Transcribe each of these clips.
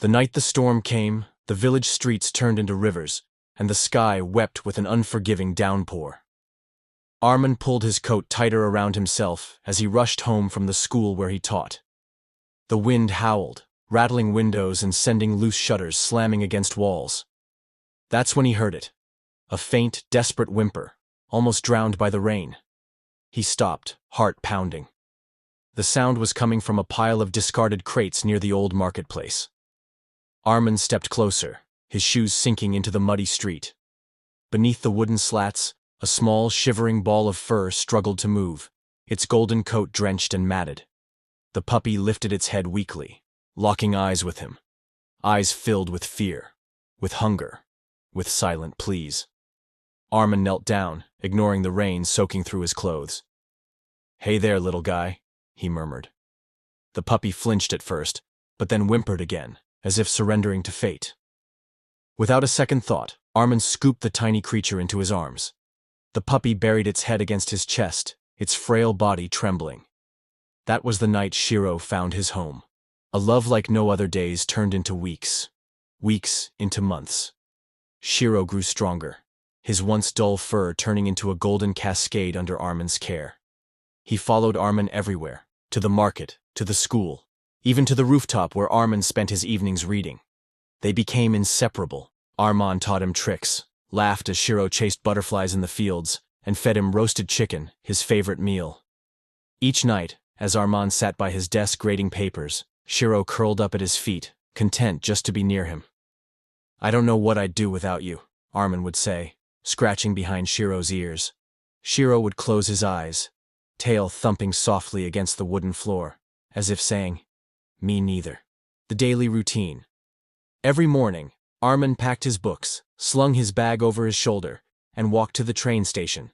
The night the storm came, the village streets turned into rivers, and the sky wept with an unforgiving downpour. Armin pulled his coat tighter around himself as he rushed home from the school where he taught. The wind howled, rattling windows and sending loose shutters slamming against walls. That's when he heard it. A faint, desperate whimper, almost drowned by the rain. He stopped, heart pounding. The sound was coming from a pile of discarded crates near the old marketplace. Armin stepped closer, his shoes sinking into the muddy street. Beneath the wooden slats, a small, shivering ball of fur struggled to move, its golden coat drenched and matted. The puppy lifted its head weakly, locking eyes with him. Eyes filled with fear, with hunger, with silent pleas. Armin knelt down, ignoring the rain soaking through his clothes. "Hey there, little guy," he murmured. The puppy flinched at first, but then whimpered again, as if surrendering to fate. Without a second thought, Armin scooped the tiny creature into his arms. The puppy buried its head against his chest, its frail body trembling. That was the night Shiro found his home. A love like no other days turned into weeks. Weeks into months. Shiro grew stronger, his once dull fur turning into a golden cascade under Armin's care. He followed Armin everywhere, to the market, to the school, even to the rooftop where Armin spent his evenings reading. They became inseparable. Armin taught him tricks, laughed as Shiro chased butterflies in the fields, and fed him roasted chicken, his favorite meal. Each night, as Armin sat by his desk grading papers, Shiro curled up at his feet, content just to be near him. "I don't know what I'd do without you," Armin would say, scratching behind Shiro's ears. Shiro would close his eyes, tail thumping softly against the wooden floor, as if saying, "Me neither." The daily routine. Every morning, Armin packed his books, slung his bag over his shoulder, and walked to the train station.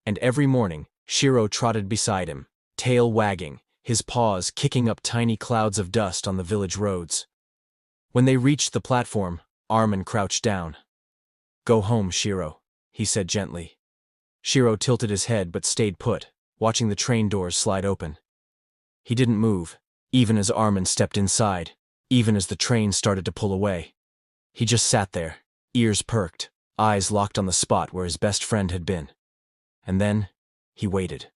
And every morning, Shiro trotted beside him, tail wagging, his paws kicking up tiny clouds of dust on the village roads. When they reached the platform, Armin crouched down. "Go home, Shiro," he said gently. Shiro tilted his head but stayed put, watching the train doors slide open. He didn't move, even as Armin stepped inside, even as the train started to pull away. He just sat there, ears perked, eyes locked on the spot where his best friend had been. And then, he waited.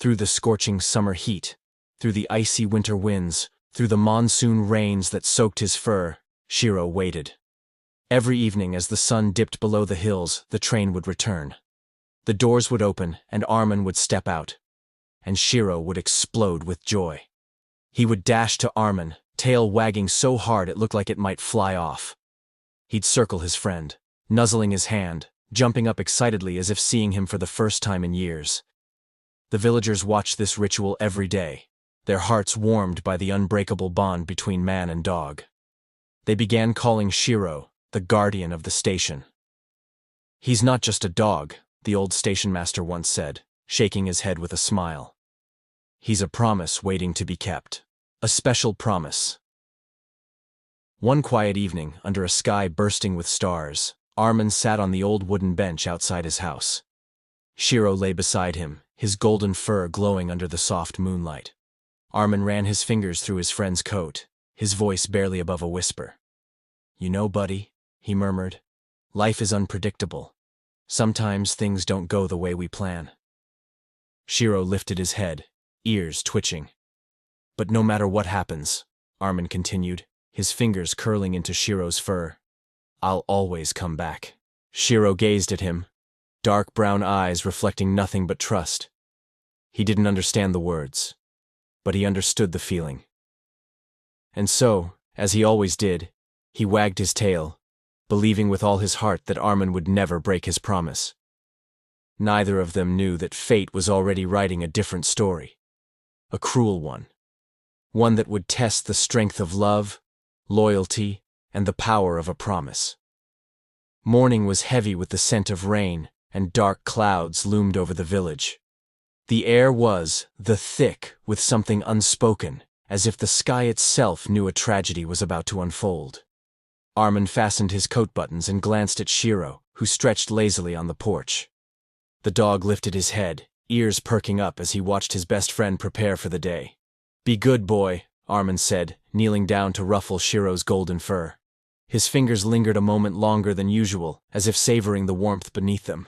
Through the scorching summer heat, through the icy winter winds, through the monsoon rains that soaked his fur, Shiro waited. Every evening as the sun dipped below the hills, the train would return. The doors would open and Armin would step out. And Shiro would explode with joy. He would dash to Armin, tail wagging so hard it looked like it might fly off. He'd circle his friend, nuzzling his hand, jumping up excitedly as if seeing him for the first time in years. The villagers watched this ritual every day, their hearts warmed by the unbreakable bond between man and dog. They began calling Shiro the guardian of the station. "He's not just a dog," the old station master once said, shaking his head with a smile. "He's a promise waiting to be kept. A special promise." One quiet evening, under a sky bursting with stars, Armin sat on the old wooden bench outside his house. Shiro lay beside him, his golden fur glowing under the soft moonlight. Armin ran his fingers through his friend's coat, his voice barely above a whisper. "You know, buddy," he murmured, "life is unpredictable. Sometimes things don't go the way we plan." Shiro lifted his head, ears twitching. "But no matter what happens," Armin continued, his fingers curling into Shiro's fur, "I'll always come back." Shiro gazed at him, dark brown eyes reflecting nothing but trust. He didn't understand the words, but he understood the feeling. And so, as he always did, he wagged his tail, believing with all his heart that Armin would never break his promise. Neither of them knew that fate was already writing a different story. A cruel one. One that would test the strength of love, loyalty, and the power of a promise. Morning was heavy with the scent of rain, and dark clouds loomed over the village. The air was, thick with something unspoken, as if the sky itself knew a tragedy was about to unfold. Armin fastened his coat buttons and glanced at Shiro, who stretched lazily on the porch. The dog lifted his head, ears perking up as he watched his best friend prepare for the day. "Be good, boy," Armin said, kneeling down to ruffle Shiro's golden fur. His fingers lingered a moment longer than usual, as if savoring the warmth beneath them.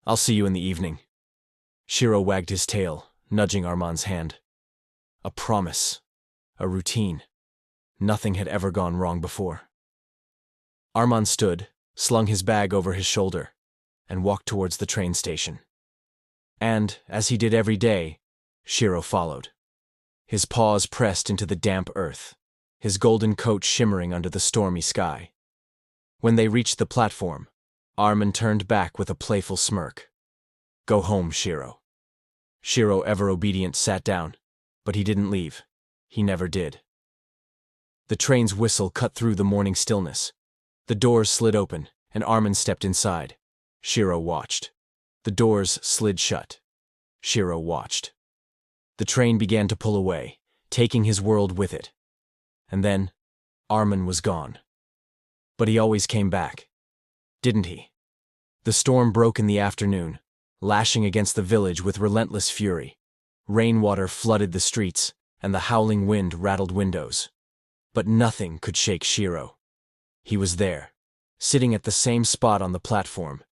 I'll see you in the evening. Shiro wagged his tail, nudging Arman's hand. A promise. A routine. Nothing had ever gone wrong before. Arman stood, slung his bag over his shoulder, and walked towards the train station. And, as he did every day, Shiro followed. His paws pressed into the damp earth, his golden coat shimmering under the stormy sky. When they reached the platform, Armin turned back with a playful smirk. Go home, Shiro. Shiro, ever obedient, sat down, but he didn't leave. He never did. The train's whistle cut through the morning stillness. The doors slid open, and Armin stepped inside. Shiro watched. The doors slid shut. Shiro watched. The train began to pull away, taking his world with it. And then, Armin was gone. But he always came back. Didn't he? The storm broke in the afternoon, lashing against the village with relentless fury. Rainwater flooded the streets, and the howling wind rattled windows. But nothing could shake Shiro. He was there, sitting at the same spot on the platform,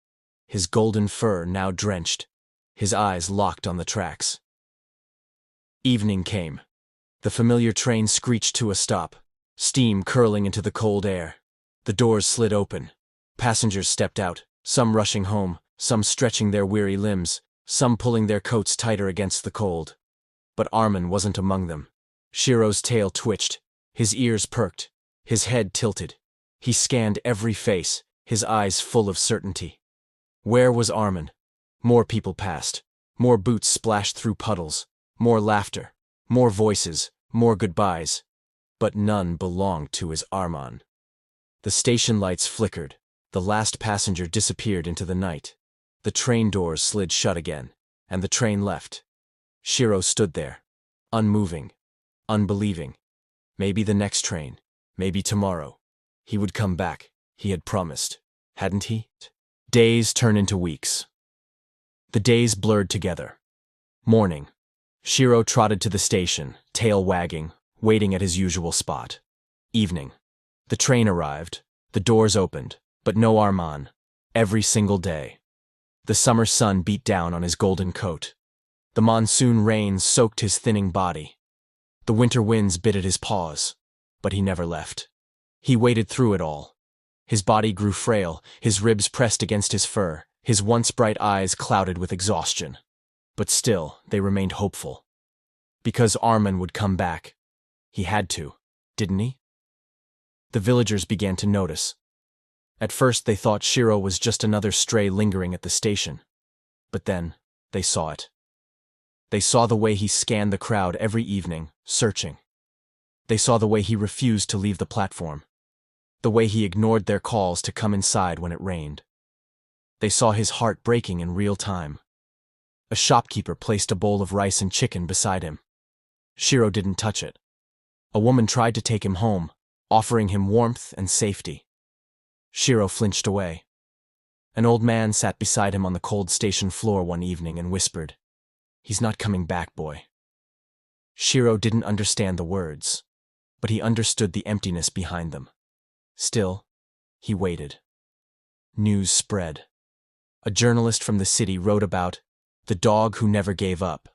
his golden fur now drenched, his eyes locked on the tracks. Evening came. The familiar train screeched to a stop, steam curling into the cold air. The doors slid open. Passengers stepped out, some rushing home, some stretching their weary limbs, some pulling their coats tighter against the cold. But Armin wasn't among them. Shiro's tail twitched, his ears perked, his head tilted. He scanned every face, his eyes full of certainty. Where was Armin? More people passed. More boots splashed through puddles. More laughter. More voices. More goodbyes. But none belonged to his Arman. The station lights flickered. The last passenger disappeared into the night. The train doors slid shut again, and the train left. Shiro stood there, unmoving, unbelieving. Maybe the next train, maybe tomorrow. He would come back, he had promised, hadn't he? Days turned into weeks. The days blurred together. Morning. Shiro trotted to the station, tail wagging, waiting at his usual spot. Evening. The train arrived, the doors opened, but no Arman. Every single day. The summer sun beat down on his golden coat. The monsoon rains soaked his thinning body. The winter winds bit at his paws, but he never left. He waded through it all. His body grew frail, his ribs pressed against his fur, his once bright eyes clouded with exhaustion. But still, they remained hopeful. Because Armin would come back. He had to, didn't he? The villagers began to notice. At first they thought Shiro was just another stray lingering at the station. But then, they saw it. They saw the way he scanned the crowd every evening, searching. They saw the way he refused to leave the platform. The way he ignored their calls to come inside when it rained. They saw his heart breaking in real time. A shopkeeper placed a bowl of rice and chicken beside him. Shiro didn't touch it. A woman tried to take him home, offering him warmth and safety. Shiro flinched away. An old man sat beside him on the cold station floor one evening and whispered, "He's not coming back, boy." Shiro didn't understand the words, but he understood the emptiness behind them. Still, he waited. News spread. A journalist from the city wrote about the dog who never gave up.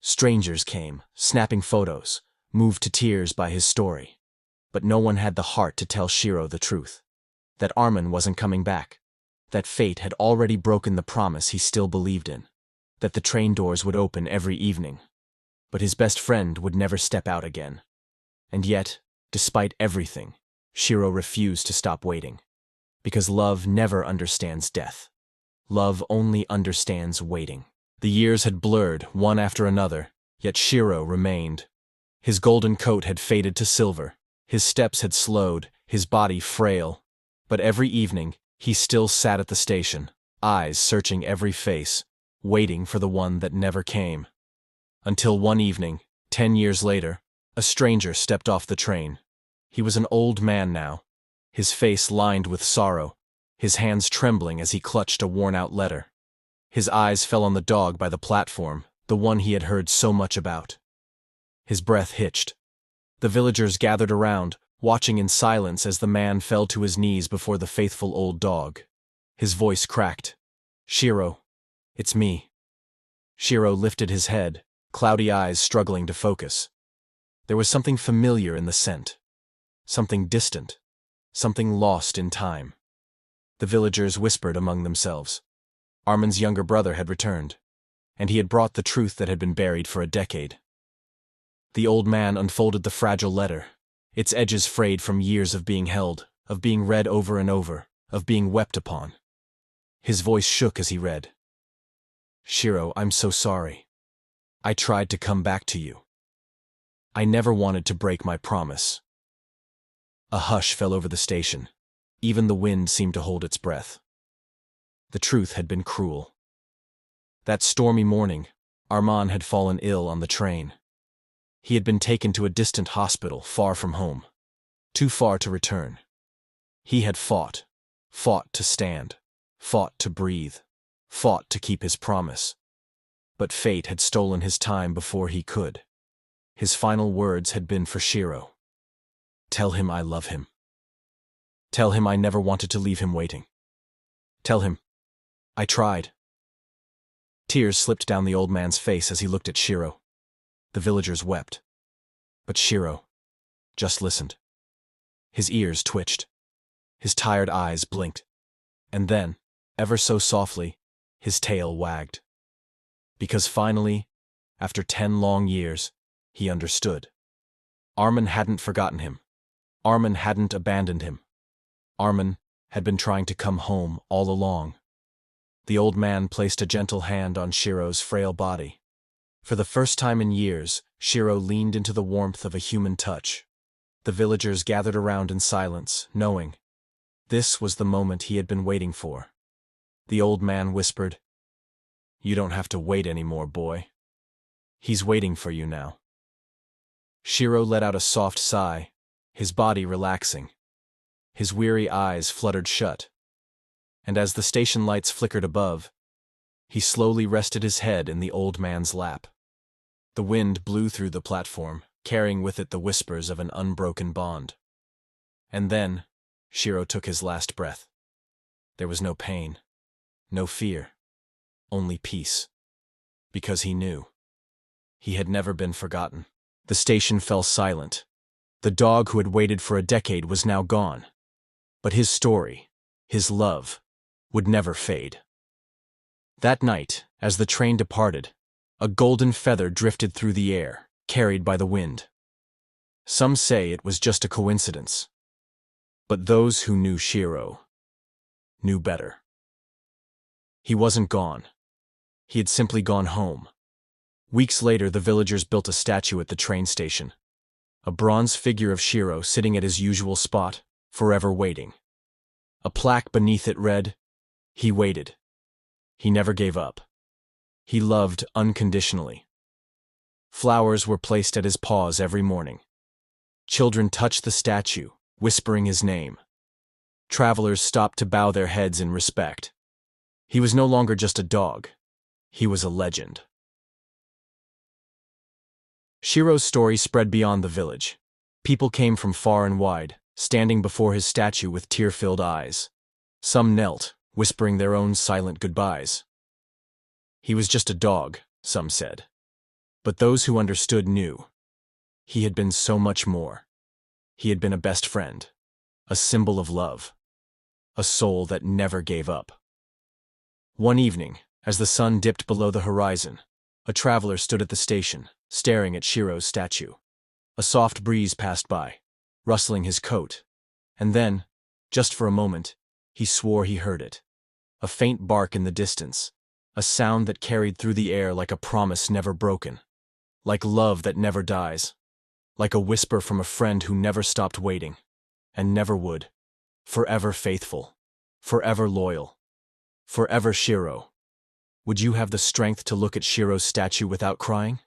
Strangers came, snapping photos, moved to tears by his story. But no one had the heart to tell Shiro the truth. That Armin wasn't coming back. That fate had already broken the promise he still believed in. That the train doors would open every evening. But his best friend would never step out again. And yet, despite everything, Shiro refused to stop waiting. Because love never understands death. Love only understands waiting. The years had blurred, one after another, yet Shiro remained. His golden coat had faded to silver. His steps had slowed, his body frail. But every evening, he still sat at the station, eyes searching every face, waiting for the one that never came. Until one evening, 10 years later, a stranger stepped off the train. He was an old man now, his face lined with sorrow, his hands trembling as he clutched a worn-out letter. His eyes fell on the dog by the platform, the one he had heard so much about. His breath hitched. The villagers gathered around, watching in silence as the man fell to his knees before the faithful old dog. His voice cracked. "Shiro, it's me." Shiro lifted his head, cloudy eyes struggling to focus. There was something familiar in the scent. Something distant. Something lost in time. The villagers whispered among themselves. Armin's younger brother had returned, and he had brought the truth that had been buried for a decade. The old man unfolded the fragile letter, its edges frayed from years of being held, of being read over and over, of being wept upon. His voice shook as he read. "Shiro, I'm so sorry. I tried to come back to you. I never wanted to break my promise." A hush fell over the station. Even the wind seemed to hold its breath. The truth had been cruel. That stormy morning, Arman had fallen ill on the train. He had been taken to a distant hospital far from home, too far to return. He had fought to stand, fought to breathe, fought to keep his promise. But fate had stolen his time before he could. His final words had been for Shiro. "Tell him I love him. Tell him I never wanted to leave him waiting. Tell him I tried." Tears slipped down the old man's face as he looked at Shiro. The villagers wept. But Shiro just listened. His ears twitched. His tired eyes blinked. And then, ever so softly, his tail wagged. Because finally, after 10 long years, he understood. Armin hadn't forgotten him. Armin hadn't abandoned him. Armin had been trying to come home all along. The old man placed a gentle hand on Shiro's frail body. For the first time in years, Shiro leaned into the warmth of a human touch. The villagers gathered around in silence, knowing this was the moment he had been waiting for. The old man whispered, "You don't have to wait anymore, boy. He's waiting for you now." Shiro let out a soft sigh, his body relaxing. His weary eyes fluttered shut. And as the station lights flickered above, he slowly rested his head in the old man's lap. The wind blew through the platform, carrying with it the whispers of an unbroken bond. And then, Shiro took his last breath. There was no pain, no fear, only peace. Because he knew. He had never been forgotten. The station fell silent. The dog who had waited for a decade was now gone. But his story, his love, would never fade. That night, as the train departed, a golden feather drifted through the air, carried by the wind. Some say it was just a coincidence. But those who knew Shiro knew better. He wasn't gone. He had simply gone home. Weeks later, the villagers built a statue at the train station. A bronze figure of Shiro sitting at his usual spot, forever waiting. A plaque beneath it read, "He waited. He never gave up. He loved unconditionally." Flowers were placed at his paws every morning. Children touched the statue, whispering his name. Travelers stopped to bow their heads in respect. He was no longer just a dog. He was a legend. Shiro's story spread beyond the village. People came from far and wide, standing before his statue with tear-filled eyes. Some knelt, whispering their own silent goodbyes. He was just a dog, some said. But those who understood knew. He had been so much more. He had been a best friend, a symbol of love, a soul that never gave up. One evening, as the sun dipped below the horizon, a traveler stood at the station, staring at Shiro's statue. A soft breeze passed by, rustling his coat, and then, just for a moment, he swore he heard it. A faint bark in the distance, a sound that carried through the air like a promise never broken, like love that never dies, like a whisper from a friend who never stopped waiting, and never would, forever faithful, forever loyal, forever Shiro. Would you have the strength to look at Shiro's statue without crying?